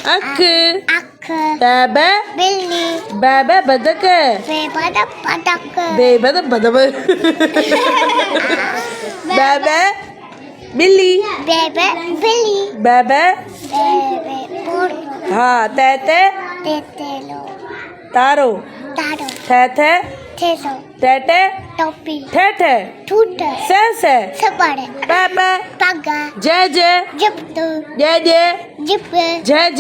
अख अख बैब बिल्ली बैब बदक बेबद पटक बेबद बदब बैब बिल्ली बेबे बिल्ली बैब बेबे पुर हाँ तैते तेतेलो तारो तारो थे थेसो टेटे टोपी ठेठे ठूट से सपड़ पापा पगा जय जिप्त जय जिप जय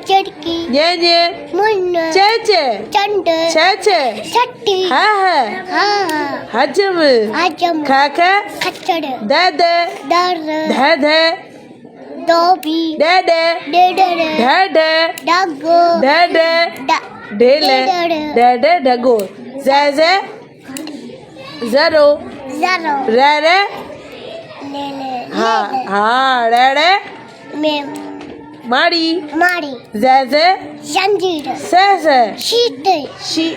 चिड़की जे मुन चे चंड छे छट्टी हाँ हाँ हजम हजम खाक खच्चड़ दद दर धे दोबी डेडे डेडर ढड डगो ढड ढेले डेडे डगो जे जरो जरो रे ले हाँ हाँ रे में माड़ी मारी जे जंजीर से शीत शी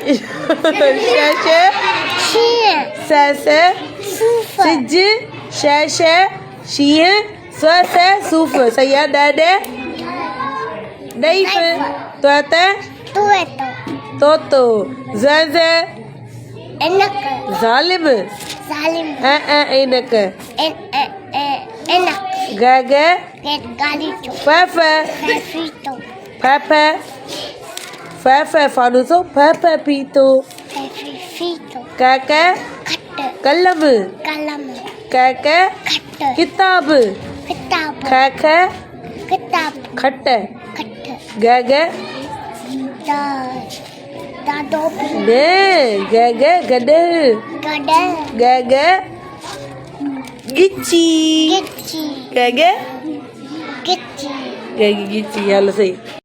शीर से सूफ सिज शश शीह से सूफ सही है डेडे डईफ तोते तुए तोतो जे एनक जालिम जालिम इनक एनक गग गेट गाली चो फफ फीतो फफ फानुसो फफ पीतो फीतो कक खट कलम कलम कक खट किताब किताब खख किताब खट खट गग दा दादोबी ने गग गड गड गग गिच्ची गिच्ची गग गिच्ची गिच्ची हलो सही